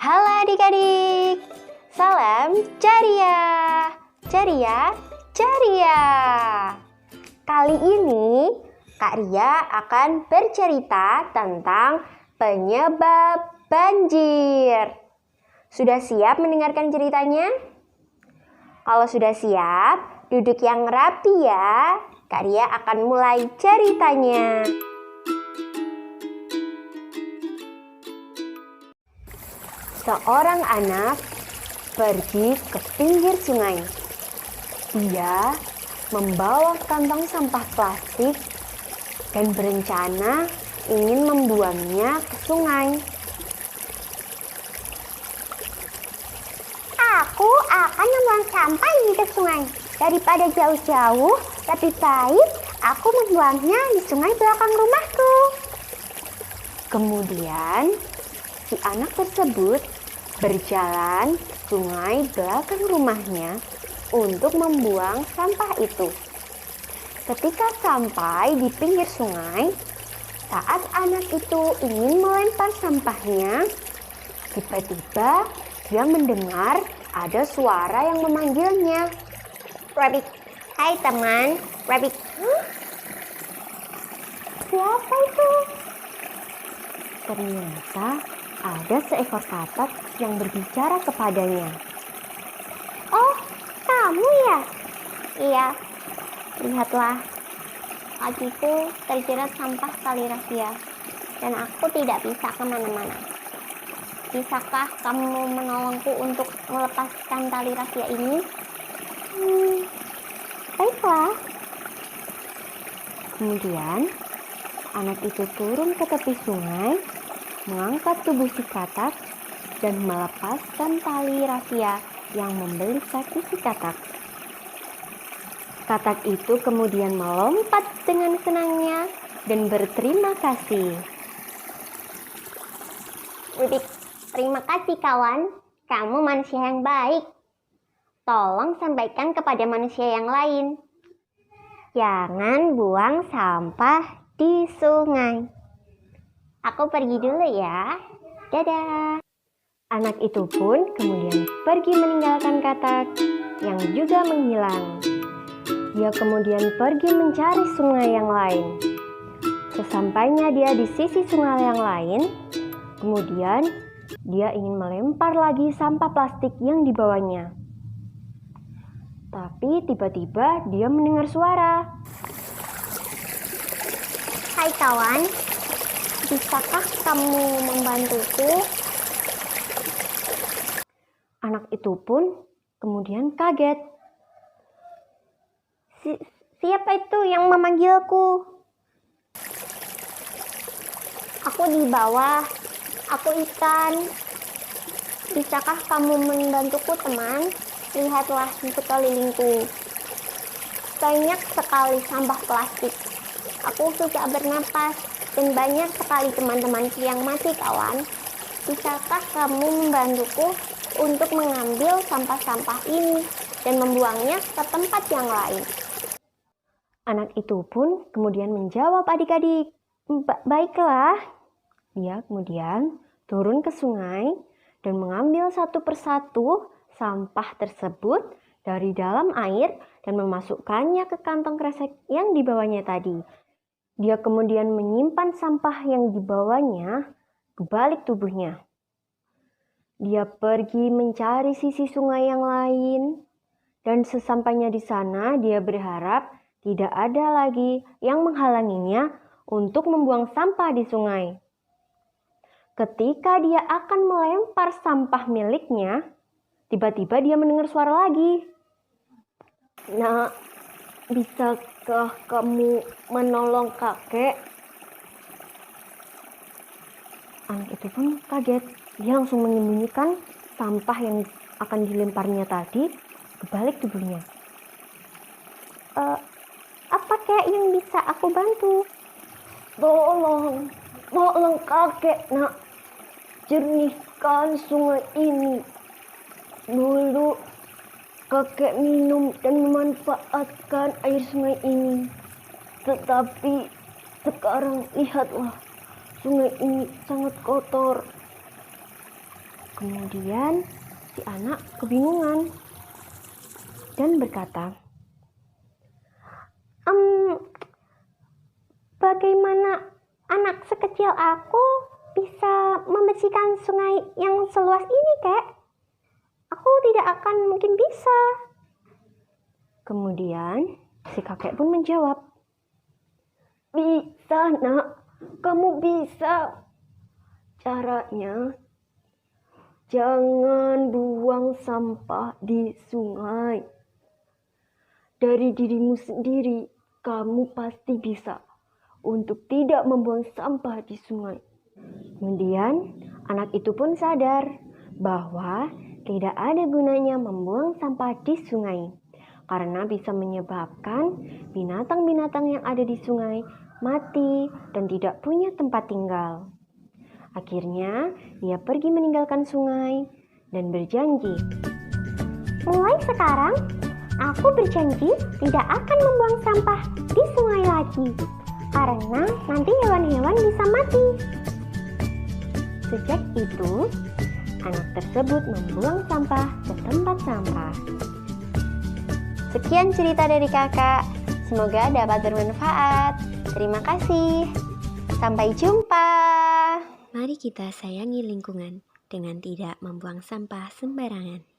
Halo adik-adik, salam ceria, ceria, ceria. Kali ini Kak Ria akan bercerita tentang penyebab banjir. Sudah siap mendengarkan ceritanya? Kalau sudah siap, duduk yang rapi ya. Kak Ria akan mulai ceritanya. Seorang anak pergi ke pinggir sungai. Dia membawa kantong sampah plastik dan berencana ingin membuangnya ke sungai. Aku akan membuang sampah ini ke sungai. Daripada jauh-jauh, lebih baik aku membuangnya di sungai belakang rumahku. Kemudian, si anak tersebut berjalan ke sungai belakang rumahnya untuk membuang sampah itu. Ketika sampai di pinggir sungai, saat anak itu ingin melempar sampahnya, tiba-tiba dia mendengar ada suara yang memanggilnya. Rabbit, hai teman, Rabbit. Siapa itu? Ternyata ada seekor katak yang berbicara kepadanya. Oh, kamu ya? Iya, lihatlah. Kakiku terjerat sampah tali rafia dan aku tidak bisa kemana-mana. Bisakah kamu menolongku untuk melepaskan tali rafia ini? Baiklah. Kemudian, anak itu turun ke tepi sungai, mengangkat tubuh si katak, dan melepaskan tali rafia yang membelikat si katak. Katak itu kemudian melompat dengan senangnya dan berterima kasih. Rabbit, terima kasih kawan, kamu manusia yang baik. Tolong sampaikan kepada manusia yang lain. Jangan buang sampah di sungai. Aku pergi dulu ya. Dadah. Anak itu pun kemudian pergi meninggalkan katak yang juga menghilang. Dia kemudian pergi mencari sungai yang lain. Sesampainya dia di sisi sungai yang lain, kemudian dia ingin melempar lagi sampah plastik yang dibawanya. Tapi tiba-tiba dia mendengar suara. Hai kawan, bisakah kamu membantuku? Anak itu pun kemudian kaget. Siapa itu yang memanggilku? Aku di bawah, aku ikan. Bisakah kamu membantuku teman? Lihatlah di sekelilingku. Banyak sekali sampah plastik. Aku susah bernapas dan banyak sekali teman-temanku yang mati kawan. Bisakah kamu membantuku untuk mengambil sampah-sampah ini dan membuangnya ke tempat yang lain? Anak itu pun kemudian menjawab adik-adik, baiklah. Dia kemudian turun ke sungai dan mengambil satu persatu sampah tersebut dari dalam air dan memasukkannya ke kantong kresek yang dibawanya tadi. Dia kemudian menyimpan sampah yang dibawanya ke balik tubuhnya. Dia pergi mencari sisi sungai yang lain, dan sesampainya di sana dia berharap tidak ada lagi yang menghalanginya untuk membuang sampah di sungai. Ketika dia akan melempar sampah miliknya, tiba-tiba dia mendengar suara lagi. Nak, bisakah kamu menolong kakek? Anak itu pun kaget. Dia langsung menyembunyikan sampah yang akan dilemparnya tadi ke balik tubuhnya. Apa kek yang bisa aku bantu? Tolong kakek nak, jernihkan sungai ini. Dulu kakek minum dan memanfaatkan air sungai ini. Tetapi sekarang lihatlah, sungai ini sangat kotor. Kemudian si anak kebingungan dan berkata, Bagaimana anak sekecil aku bisa membersihkan sungai yang seluas ini, Kek? Aku tidak akan mungkin bisa. Kemudian si kakek pun menjawab, "Bisa, Nak. Kamu bisa. Caranya, jangan buang sampah di sungai. Dari dirimu sendiri, kamu pasti bisa untuk tidak membuang sampah di sungai." Kemudian anak itu pun sadar bahwa tidak ada gunanya membuang sampah di sungai karena bisa menyebabkan binatang-binatang yang ada di sungai mati dan tidak punya tempat tinggal. Akhirnya dia pergi meninggalkan sungai dan berjanji, Mulai sekarang, aku berjanji tidak akan membuang sampah di sungai lagi, karena nanti hewan-hewan bisa mati. Sejak itu, anak tersebut membuang sampah ke tempat sampah. Sekian cerita dari kakak, semoga dapat bermanfaat. Terima kasih. Sampai jumpa. Mari kita sayangi lingkungan dengan tidak membuang sampah sembarangan.